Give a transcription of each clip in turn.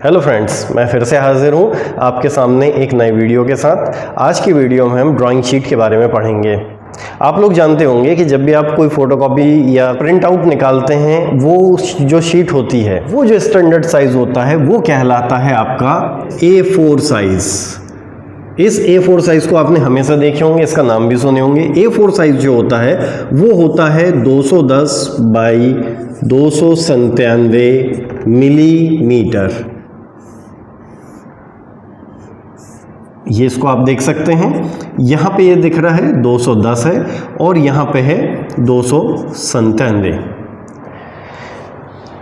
Hello friends, मैं फिर से हाजिर हूँ आपके सामने एक नई वीडियो के साथ। आज की वीडियो में हम ड्राइंग शीट के बारे में पढ़ेंगे। आप लोग जानते होंगे कि जब भी आप कोई फोटोकॉपी या प्रिंट आउट निकालते हैं, वो जो शीट होती है वो जो स्टैंडर्ड साइज होता है वो कहलाता है आपका A4 साइज। इस A4 साइज को आपने हमेशा देखे होंगे, इसका नाम भी सुने होंगे। A4 साइज जो होता है वो होता है 210 बाई 297 मिलीमीटर। ये इसको आप देख सकते हैं, यहाँ पे ये दिख रहा है 210 है और यहाँ पे है 297।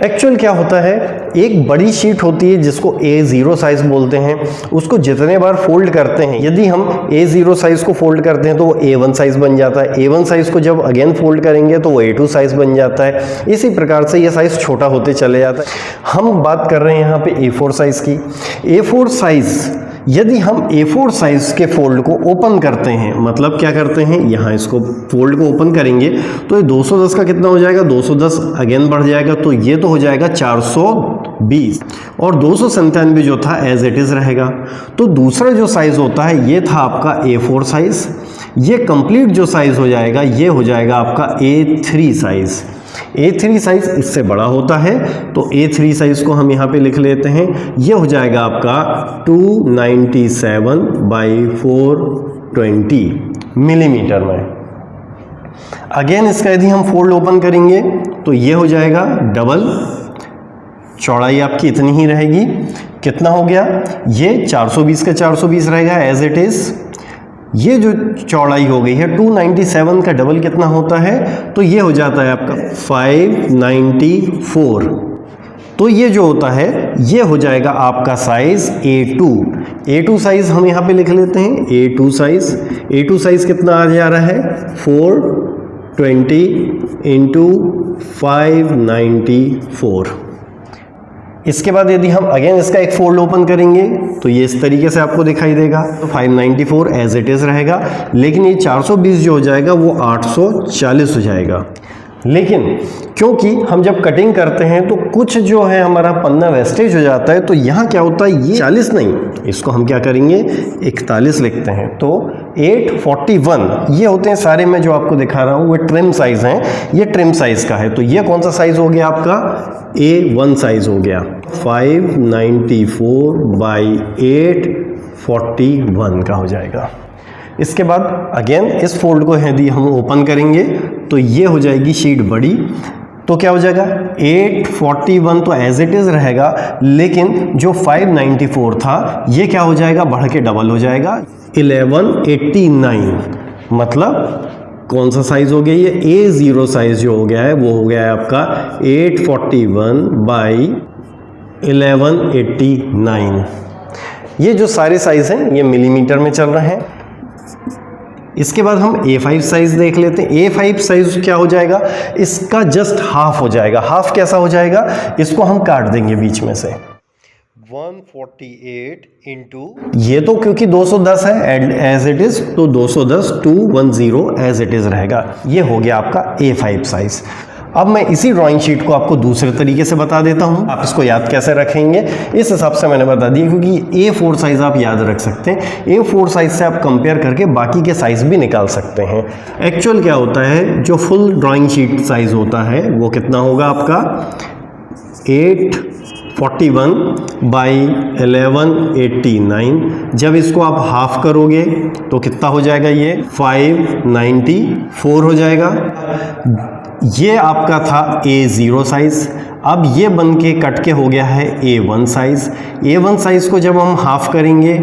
एक्चुअल क्या होता है, एक बड़ी शीट होती है जिसको A0 साइज बोलते हैं। उसको जितने बार फोल्ड करते हैं, यदि हम A0 साइज को फोल्ड करते हैं तो वो A1 साइज बन जाता है। A1 साइज को जब अगेन फोल्ड करेंगे तो वो A2 साइज बन जाता है। इसी प्रकार से ये साइज छोटा होते चले जाता है। हम बात कर रहे हैं यहाँ पे A4 साइज की। A4 साइज यदि हम A4 साइज के फोल्ड को ओपन करते हैं, मतलब क्या करते हैं, यहाँ इसको फोल्ड को ओपन करेंगे तो ये 210 का कितना हो जाएगा, 210 अगेन बढ़ जाएगा तो ये तो हो जाएगा 420 और 297 जो था एज इट इज रहेगा। तो दूसरा जो साइज होता है ये था आपका A4 साइज। ये कंप्लीट जो साइज हो जाएगा ये हो जाएगा आपका A3 साइज। A3 साइज इससे बड़ा होता है तो A3 साइज को हम यहाँ पे लिख लेते हैं। ये हो जाएगा आपका 297 बाई 420 मिलीमीटर में। अगेन इसका यदि हम फोल्ड ओपन करेंगे तो ये हो जाएगा डबल। चौड़ाई आपकी इतनी ही रहेगी। कितना हो गया, ये 420 का 420 रहेगा एज इट इज। ये जो चौड़ाई हो गई है 297 का डबल कितना होता है, तो ये हो जाता है आपका 594। तो ये जो होता है ये हो जाएगा आपका साइज A2। A2 साइज हम यहाँ पे लिख लेते हैं। A2 साइज, A2 साइज कितना आ जा रहा है, 420 इंटू 594। इसके बाद यदि हम अगेन इसका एक फोल्ड ओपन करेंगे तो ये इस तरीके से आपको दिखाई देगा। तो 594 एज इट इज रहेगा, लेकिन ये 420 जो हो जाएगा वो 840 हो जाएगा। लेकिन क्योंकि हम जब कटिंग करते हैं तो कुछ जो है हमारा पन्ना वेस्टेज हो जाता है, तो यहाँ क्या होता है, ये 40 नहीं, इसको हम क्या करेंगे 41 लिखते हैं। तो 841 ये होते हैं सारे, मैं जो आपको दिखा रहा हूँ वो ट्रिम साइज हैं। ये ट्रिम साइज का है, तो ये कौन सा साइज हो गया आपका, A1 साइज हो गया। 594 बाई 841 का हो जाएगा। इसके बाद अगेन इस फोल्ड को यदि हम ओपन करेंगे तो ये हो जाएगी शीट बड़ी। तो क्या हो जाएगा, 841 तो एज इट इज रहेगा, लेकिन जो 594 था ये क्या हो जाएगा, बढ़ के डबल हो जाएगा 1189। मतलब कौन सा साइज हो गया, ये A0 साइज जो हो गया है वो हो गया है आपका 841 बाई 1189। ये जो सारे साइज हैं ये मिलीमीटर में चल रहे हैं। इसके बाद हम A5 साइज देख लेते हैं। A5 साइज क्या हो जाएगा, इसका जस्ट हाफ हो जाएगा। हाफ कैसा हो जाएगा, इसको हम काट देंगे बीच में से। 148 इंटू, ये तो क्योंकि 210 है एज इट इज, तो 210 210 एज इट इज रहेगा। ये हो गया आपका A5 साइज। अब मैं इसी ड्राइंग शीट को आपको दूसरे तरीके से बता देता हूं। आप इसको याद कैसे रखेंगे, इस हिसाब से मैंने बता दिया, क्योंकि A4 साइज आप याद रख सकते हैं। A4 साइज से आप कंपेयर करके बाकी के साइज भी निकाल सकते हैं। एक्चुअल क्या होता है, जो फुल ड्राइंग शीट साइज होता है वो कितना होगा आपका, 841 बाई 1189। जब इसको आप हाफ करोगे तो कितना हो जाएगा, ये 594 हो जाएगा। ये आपका था A0 साइज। अब ये बन के कट के हो गया है A1 साइज। A1 साइज को जब हम हाफ करेंगे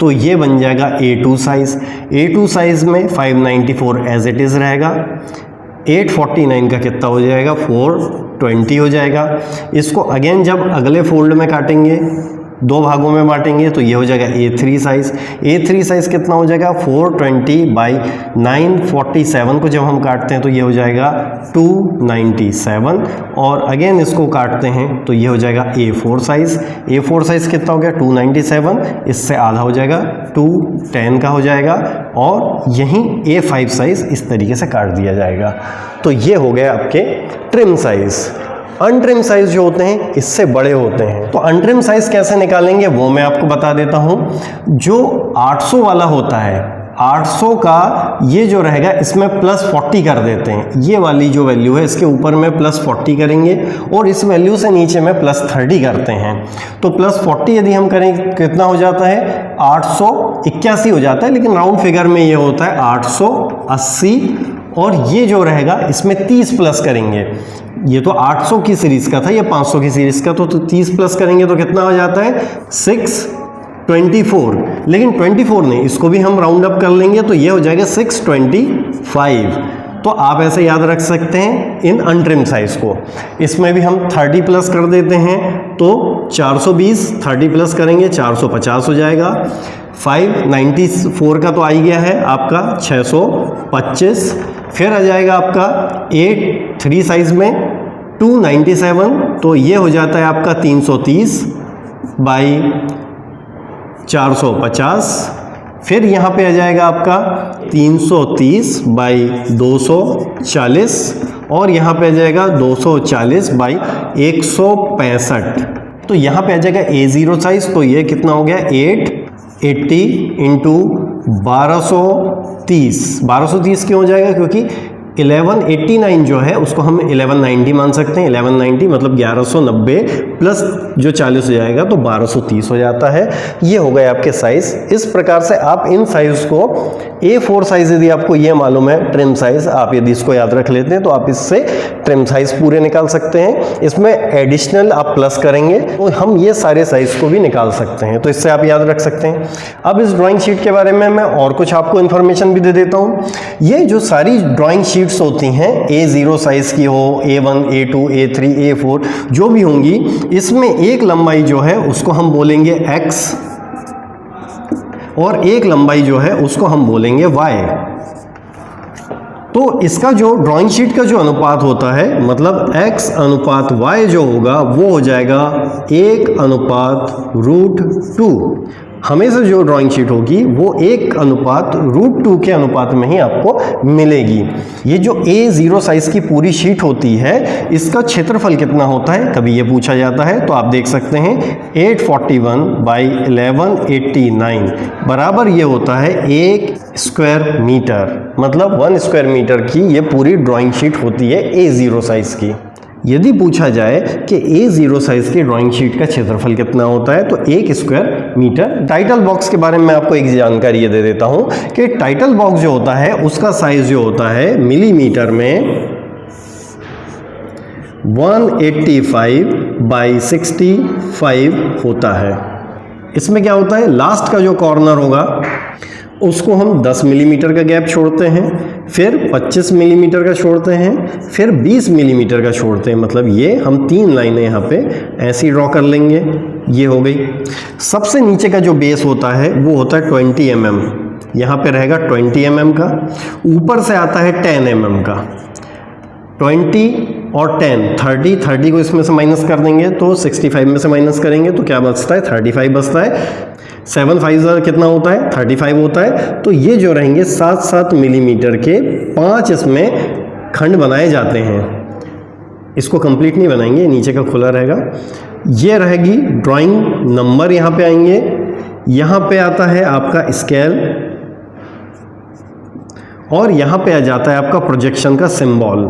तो ये बन जाएगा A2 साइज। A2 साइज में 594 एज इट इज रहेगा। 849 का कितना हो जाएगा, 420 हो जाएगा। इसको अगेन जब अगले फोल्ड में काटेंगे, दो भागों में बांटेंगे, तो ये हो जाएगा A3 साइज। A3 साइज कितना हो जाएगा, 420 बाई 947 को जब हम काटते हैं तो ये हो जाएगा 297 और अगेन इसको काटते हैं तो ये हो जाएगा A4 साइज। A4 साइज कितना हो गया, 297, इससे आधा हो जाएगा 210 का हो जाएगा और यहीं A5 साइज इस तरीके से काट दिया जाएगा। तो ये हो गया आपके ट्रिम साइज। अनट्रिम साइज जो होते हैं इससे बड़े होते हैं। तो अनट्रिम साइज कैसे निकालेंगे वो मैं आपको बता देता हूं। जो 800 वाला होता है, 800 का ये जो रहेगा इसमें +40 कर देते हैं। ये वाली जो वैल्यू है इसके ऊपर में +40 करेंगे और इस वैल्यू से नीचे में +30 करते हैं। तो +40 यदि हम करें कितना हो जाता है, 881 हो जाता है, लेकिन राउंड फिगर में ये होता है 880। और ये जो रहेगा इसमें 30 प्लस करेंगे। ये तो 800 की सीरीज़ का था, ये 500 की सीरीज़ का, तो 30 प्लस करेंगे तो कितना हो जाता है 624। लेकिन 24 नहीं, इसको भी हम राउंड अप कर लेंगे तो ये हो जाएगा 625। तो आप ऐसे याद रख सकते हैं इन अनट्रिम साइज को। इसमें भी हम 30 प्लस कर देते हैं तो 420, 30 प्लस करेंगे 450 हो जाएगा। 594 का तो आ ही गया है आपका 625। फिर आ जाएगा आपका 8 साइज में 297, तो ये हो जाता है आपका 330 बाई 450। फिर यहाँ पे आ जाएगा आपका 330 बाई 240 और यहाँ पे आ जाएगा 240 बाई 165। तो यहाँ पे आ जाएगा A0 साइज, तो ये कितना हो गया 880 इंटू 1230 क्यों हो जाएगा, क्योंकि 1189 जो है उसको हम 1190 मान सकते हैं। 1190 मतलब 1190 प्लस जो 40 हो जाएगा तो 1230 हो जाता है। ये हो गए आपके साइज। इस प्रकार से आप इन साइज को A4 साइज यदि आपको ये मालूम है ट्रिम साइज, आप यदि इसको याद रख लेते हैं तो आप इससे ट्रिम साइज पूरे निकाल सकते हैं। इसमें एडिशनल आप प्लस करेंगे तो हम ये सारे साइज को भी निकाल सकते हैं, तो इससे आप याद रख सकते हैं। अब इस ड्राइंग शीट के बारे में मैं और कुछ आपको इन्फॉर्मेशन भी दे देता हूँ। ये जो सारी ड्राइंग शीट्स होती हैं, A0 साइज की हो, A1, A2, A3, A4 जो भी होंगी, इसमें एक लंबाई जो है उसको हम बोलेंगे X और एक लंबाई जो है उसको हम बोलेंगे Y। तो इसका जो ड्राइंग शीट का जो अनुपात होता है, मतलब X अनुपात Y जो होगा वो हो जाएगा 1/√2। हमेशा जो ड्राइंग शीट होगी वो 1/√2 के अनुपात में ही आपको मिलेगी। ये जो A0 साइज की पूरी शीट होती है इसका क्षेत्रफल कितना होता है, कभी ये पूछा जाता है, तो आप देख सकते हैं 841 बाई 1189 बराबर ये होता है 1 स्क्वायर मीटर, मतलब 1 स्क्वायर मीटर की ये पूरी ड्राइंग शीट होती है A0 साइज की। यदि पूछा जाए कि A0 साइज की ड्राइंग शीट का क्षेत्रफल कितना होता है तो 1 स्क्वायर मीटर। टाइटल बॉक्स के बारे में आपको एक जानकारी ये दे देता हूं कि टाइटल बॉक्स जो होता है उसका साइज जो होता है मिलीमीटर में 185 बाई 65 होता है। इसमें क्या होता है, लास्ट का जो कॉर्नर होगा उसको हम 10 मिलीमीटर का गैप छोड़ते हैं, फिर 25 मिलीमीटर का छोड़ते हैं, फिर 20 मिलीमीटर का छोड़ते हैं। मतलब ये हम 3 लाइनें यहाँ पे ऐसी ड्रॉ कर लेंगे। ये हो गई। सबसे नीचे का जो बेस होता है वो होता है 20 mm, यहाँ पे रहेगा 20 mm का। ऊपर से आता है 10 mm का। 20 और 10, 30 को इसमें से माइनस कर देंगे तो 65 में से माइनस करेंगे तो क्या बचता है, 35 बचता है। 7 5 कितना होता है, 35 होता है। तो ये जो रहेंगे 7-7 मिलीमीटर के 5 इसमें खंड बनाए जाते हैं। इसको कंप्लीट नहीं बनाएंगे, नीचे का खुला रहेगा। ये रहेगी ड्राइंग नंबर, यहाँ पे आएंगे। यहाँ पे आता है आपका स्केल और यहाँ पे आ जाता है आपका प्रोजेक्शन का सिंबल।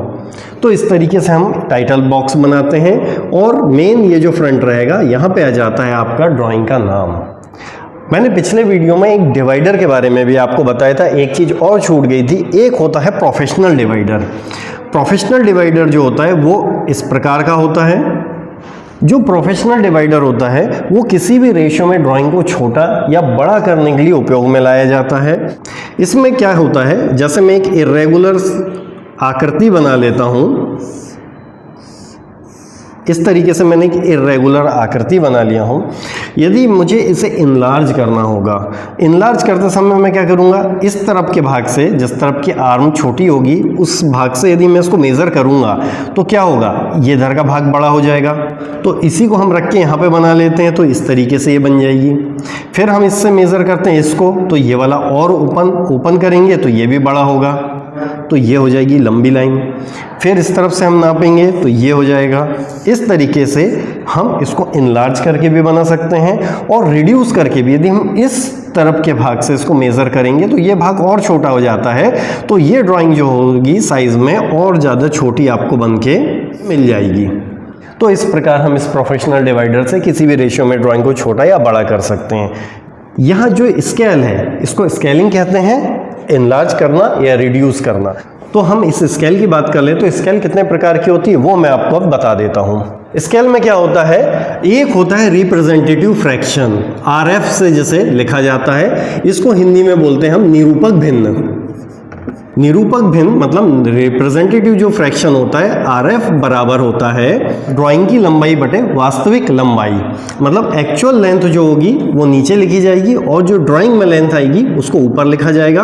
तो इस तरीके से हम टाइटल बॉक्स बनाते हैं और मेन ये जो फ्रंट रहेगा यहाँ पे आ जाता है आपका ड्राइंग का नाम। मैंने पिछले वीडियो में एक डिवाइडर के बारे में भी आपको बताया था, एक चीज़ और छूट गई थी। एक होता है प्रोफेशनल डिवाइडर। प्रोफेशनल डिवाइडर जो होता है वो इस प्रकार का होता है। जो प्रोफेशनल डिवाइडर होता है वो किसी भी रेशियो में ड्राइंग को छोटा या बड़ा करने के लिए उपयोग में लाया जाता है। इसमें क्या होता है, जैसे मैं एक इर्रेगुलर आकृति बना लेता हूँ, इस तरीके से मैंने एक इर्रेगुलर आकृति बना लिया हूँ। यदि मुझे इसे इनलार्ज करना होगा, इनलार्ज करते समय मैं क्या करूँगा, इस तरफ के भाग से, जिस तरफ की आर्म छोटी होगी उस भाग से यदि मैं इसको मेज़र करूँगा तो क्या होगा, ये इधर का भाग बड़ा हो जाएगा। तो इसी को हम रख के यहाँ पे बना लेते हैं, तो इस तरीके से ये बन जाएगी। फिर हम इससे मेज़र करते हैं इसको, तो ये वाला और ओपन करेंगे तो ये भी बड़ा होगा। तो ये हो जाएगी लंबी लाइन। फिर इस तरफ से हम नापेंगे तो ये हो जाएगा। इस तरीके से हम इसको इनलार्ज करके भी बना सकते हैं और रिड्यूस करके भी। यदि हम इस तरफ के भाग से इसको मेज़र करेंगे तो ये भाग और छोटा हो जाता है, तो ये ड्राइंग जो होगी साइज़ में और ज़्यादा छोटी आपको बन के मिल जाएगी। तो इस प्रकार हम इस प्रोफेशनल डिवाइडर से किसी भी रेशियो में ड्राइंग को छोटा या बड़ा कर सकते हैं। यहाँ जो स्केल है इसको स्केलिंग कहते हैं, इनलार्ज करना या रिड्यूस करना। तो हम इस स्केल की बात कर लें तो स्केल कितने प्रकार की होती है वो मैं आपको अब बता देता हूँ। स्केल में क्या होता है, एक होता है रिप्रेजेंटेटिव फ्रैक्शन, RF से जिसे लिखा जाता है, इसको हिंदी में बोलते हैं हम निरूपक भिन्न। निरूपक भिन्न मतलब रिप्रेजेंटेटिव जो फ्रैक्शन होता है RF बराबर होता है ड्राइंग की लंबाई बटे वास्तविक लंबाई। मतलब एक्चुअल लेंथ जो होगी वो नीचे लिखी जाएगी और जो ड्राइंग में लेंथ आएगी उसको ऊपर लिखा जाएगा।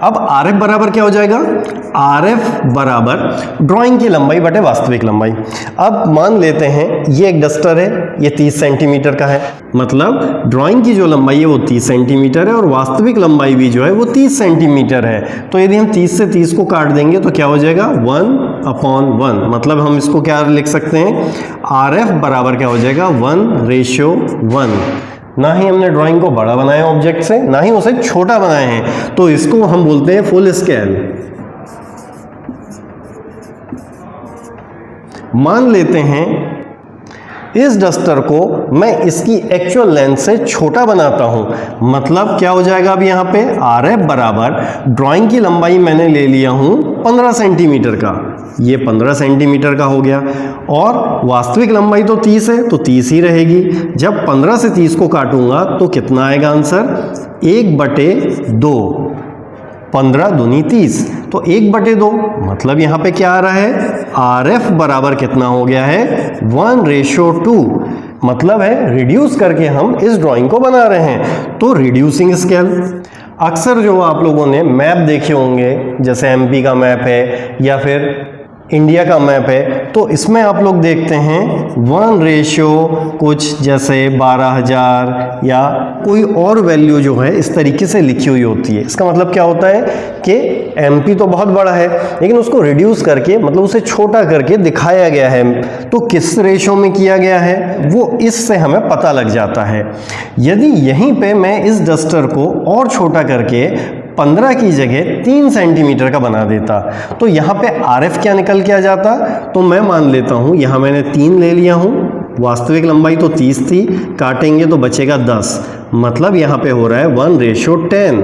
अब RF बराबर क्या हो जाएगा, RF बराबर ड्राइंग की लंबाई बटे वास्तविक लंबाई। अब मान लेते हैं ये एक डस्टर है, ये 30 सेंटीमीटर का है, मतलब ड्राइंग की जो लंबाई है वो 30 सेंटीमीटर है और वास्तविक लंबाई भी जो है वो 30 सेंटीमीटर है। तो यदि हम 30 से 30 को काट देंगे तो क्या हो जाएगा 1/1। मतलब हम इसको क्या लिख सकते हैं, RF बराबर क्या हो जाएगा 1:1। ना ही हमने ड्राइंग को बड़ा बनाया ऑब्जेक्ट से, ना ही उसे छोटा बनाए हैं, तो इसको हम बोलते हैं फुल स्केल। मान लेते हैं इस डस्टर को मैं इसकी एक्चुअल लेंथ से छोटा बनाता हूं, मतलब क्या हो जाएगा अब यहाँ पे RF बराबर ड्राइंग की लंबाई मैंने ले लिया हूं 15 सेंटीमीटर का, ये 15 सेंटीमीटर का हो गया और वास्तविक लंबाई तो 30 है तो 30 ही रहेगी। जब 15 से 30 को काटूंगा तो कितना आएगा आंसर, 1/2। 15 दूनी 30 तो 1/2, मतलब यहाँ पे क्या आ रहा है, RF बराबर कितना हो गया है 1:2। मतलब है रिड्यूस करके हम इस ड्राइंग को बना रहे हैं। तो रिड्यूसिंग स्केल अक्सर जो आप लोगों ने मैप देखे होंगे, जैसे MP का मैप है या फिर इंडिया का मैप है, तो इसमें आप लोग देखते हैं 1 कुछ जैसे 12,000 या कोई और वैल्यू जो है इस तरीके से लिखी हुई होती है। इसका मतलब क्या होता है कि MP तो बहुत बड़ा है लेकिन उसको रिड्यूस करके मतलब उसे छोटा करके दिखाया गया है। तो किस रेशो में किया गया है वो इससे हमें पता लग जाता है। यदि यहीं पे मैं इस डस्टर को और छोटा करके 15 की जगह 3 सेंटीमीटर का बना देता तो यहाँ पे RF क्या निकल के आ जाता, तो मैं मान लेता हूँ यहाँ मैंने 3 ले लिया हूँ, वास्तविक लंबाई तो 30 थी, काटेंगे तो बचेगा 10, मतलब यहाँ पे हो रहा है 1:10।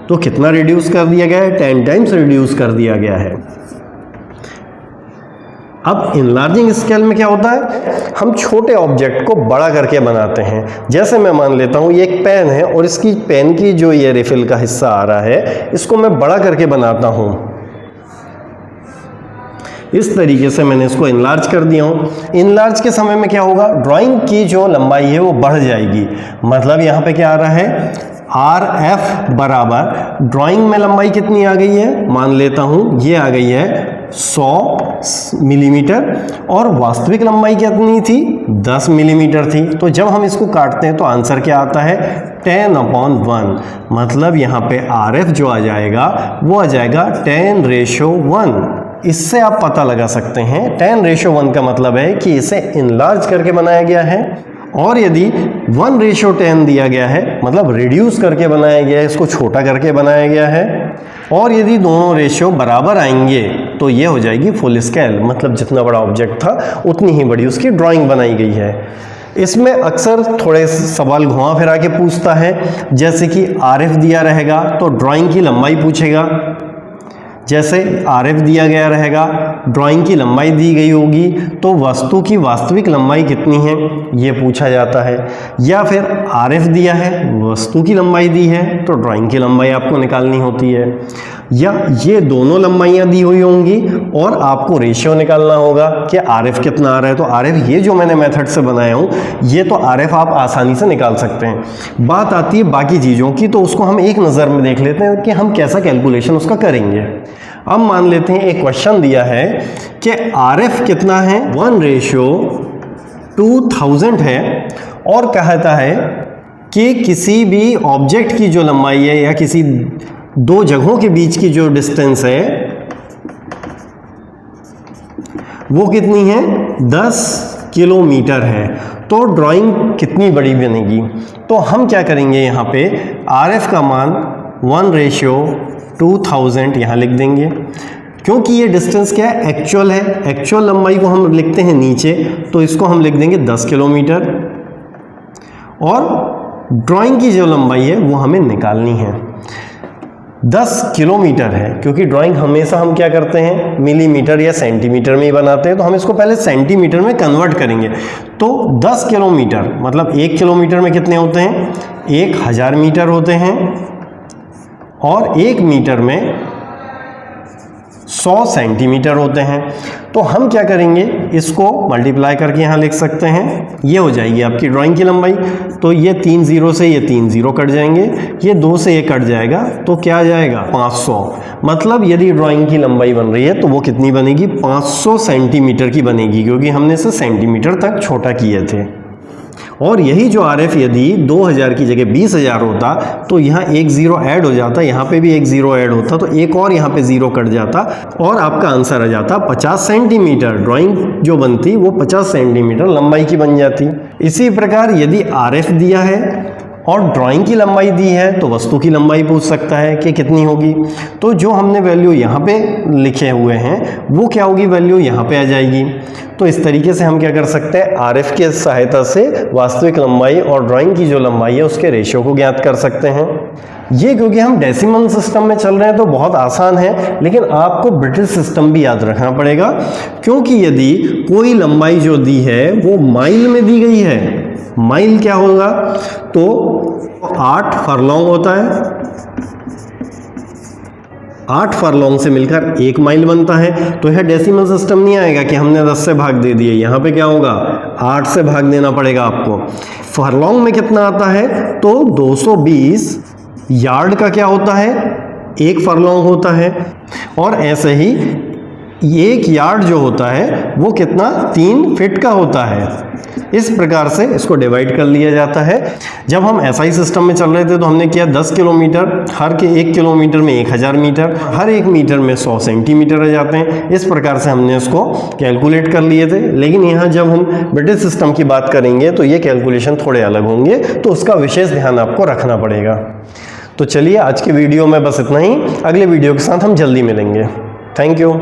तो कितना रिड्यूस कर दिया गया है, 10 टाइम्स रिड्यूस कर दिया गया है। अब इनलार्जिंग स्केल में क्या होता है, हम छोटे ऑब्जेक्ट को बड़ा करके बनाते हैं। जैसे मैं मान लेता हूँ ये एक पेन है और इसकी पेन की जो ये रिफिल का हिस्सा आ रहा है इसको मैं बड़ा करके बनाता हूँ। इस तरीके से मैंने इसको इनलार्ज कर दिया हूँ। इनलार्ज के समय में क्या होगा, ड्राइंग की जो लंबाई है वो बढ़ जाएगी। मतलब यहाँ पे क्या आ रहा है, RF बराबर ड्राइंग में लंबाई कितनी आ गई है, मान लेता हूँ ये आ गई है 100 मिलीमीटर और वास्तविक लंबाई कितनी थी 10 मिलीमीटर थी। तो जब हम इसको काटते हैं तो आंसर क्या आता है 10/1। मतलब यहाँ पे RF जो आ जाएगा वो आ जाएगा 10:1। इससे आप पता लगा सकते हैं 10:1 का मतलब है कि इसे इनलार्ज करके बनाया गया है। और यदि 1:10 दिया गया है मतलब रिड्यूस करके बनाया गया है, इसको छोटा करके बनाया गया है। और यदि दोनों रेशियो बराबर आएंगे तो ये हो जाएगी फुल स्केल, मतलब जितना बड़ा ऑब्जेक्ट था उतनी ही बड़ी उसकी ड्राइंग बनाई गई है। इसमें अक्सर थोड़े सवाल घुमा फिरा के पूछता है, जैसे कि RF दिया रहेगा तो ड्राइंग की लंबाई पूछेगा। जैसे RF दिया गया रहेगा, ड्राइंग की लंबाई दी गई होगी तो वस्तु की वास्तविक लंबाई कितनी है ये पूछा जाता है। या फिर RF दिया है, वस्तु की लंबाई दी है तो ड्राइंग की लंबाई आपको निकालनी होती है। या ये दोनों लंबाइयाँ दी हुई होंगी और आपको रेशियो निकालना होगा कि RF कितना आ रहा है। तो RF ये जो मैंने मेथड से बनाया हूँ ये तो RF आप आसानी से निकाल सकते हैं। बात आती है बाकी चीज़ों की, तो उसको हम एक नज़र में देख लेते हैं कि हम कैसा कैलकुलेशन उसका करेंगे। अब मान लेते हैं एक क्वेश्चन दिया है कि RF कितना है 1:2000 है और कहता है कि किसी भी ऑब्जेक्ट की जो लंबाई है या किसी दो जगहों के बीच की जो डिस्टेंस है वो कितनी है, 10 किलोमीटर है। तो ड्राइंग कितनी बड़ी बनेगी? तो हम क्या करेंगे, यहाँ पे RF का मान 1:2000 यहाँ लिख देंगे, क्योंकि ये डिस्टेंस क्या है, एक्चुअल है। एक्चुअल लंबाई को हम लिखते हैं नीचे, तो इसको हम लिख देंगे 10 किलोमीटर, और ड्राइंग की जो लंबाई है वो हमें निकालनी है। 10 किलोमीटर है, क्योंकि ड्राइंग हमेशा हम क्या करते हैं, मिलीमीटर या सेंटीमीटर में ही बनाते हैं, तो हम इसको पहले सेंटीमीटर में कन्वर्ट करेंगे। तो 10 किलोमीटर मतलब 1 किलोमीटर में कितने होते हैं, 1000 मीटर होते हैं, और 1 मीटर में 100 सेंटीमीटर होते हैं। तो हम क्या करेंगे, इसको मल्टीप्लाई करके यहाँ लिख सकते हैं, ये हो जाएगी आपकी ड्राइंग की लंबाई। तो ये 3 0 से ये 3 0 कट जाएंगे, ये 2 से ये कट जाएगा, तो क्या आ जाएगा 500। मतलब यदि ड्राइंग की लंबाई बन रही है तो वो कितनी बनेगी, 500 सेंटीमीटर की बनेगी, क्योंकि हमने इसे सेंटीमीटर तक छोटा किए थे। और यही जो RF यदि 2000 की जगह 20000 होता तो यहाँ एक 0 ऐड हो जाता, यहाँ पे भी एक 0 ऐड होता, तो एक और यहाँ पे 0 कट जाता, और आपका आंसर आ जाता 50 सेंटीमीटर। ड्राइंग जो बनती वो 50 सेंटीमीटर लंबाई की बन जाती। इसी प्रकार यदि RF दिया है और ड्राइंग की लंबाई दी है तो वस्तु की लंबाई पूछ सकता है कि कितनी होगी। तो जो हमने वैल्यू यहाँ पे लिखे हुए हैं वो क्या होगी, वैल्यू यहाँ पे आ जाएगी। तो इस तरीके से हम क्या कर सकते हैं, RF की सहायता से वास्तविक लंबाई और ड्राइंग की जो लंबाई है उसके रेशियो को ज्ञात कर सकते हैं। ये क्योंकि हम डेसिमल सिस्टम में चल रहे हैं तो बहुत आसान है, लेकिन आपको ब्रिटिश सिस्टम भी याद रखना पड़ेगा, क्योंकि यदि कोई लंबाई जो दी है वो माइल में दी गई है, माइल क्या होगा, तो 8 फरलॉन्ग होता है, 8 फरलॉन्ग से मिलकर 1 माइल बनता है। तो यह डेसिमल सिस्टम नहीं आएगा कि हमने 10 से भाग दे दिए, यहाँ पे क्या होगा, 8 से भाग देना पड़ेगा आपको। फरलॉन्ग में कितना आता है, तो 220 यार्ड का क्या होता है, 1 फरलॉन्ग होता है, और ऐसे ही 1 यार्ड जो होता है वो कितना, 3 फीट का होता है। इस प्रकार से इसको डिवाइड कर लिया जाता है। जब हम SI सिस्टम में चल रहे थे तो हमने किया 10 किलोमीटर, हर के 1 किलोमीटर में 1000 मीटर, हर 1 मीटर में 100 सेंटीमीटर आ जाते हैं। इस प्रकार से हमने इसको कैलकुलेट कर लिए थे। लेकिन यहाँ जब हम ब्रिटिश सिस्टम की बात करेंगे तो ये कैलकुलेशन थोड़े अलग होंगे, तो उसका विशेष ध्यान आपको रखना पड़ेगा। तो चलिए आज के वीडियो में बस इतना ही, अगले वीडियो के साथ हम जल्दी मिलेंगे। Thank you.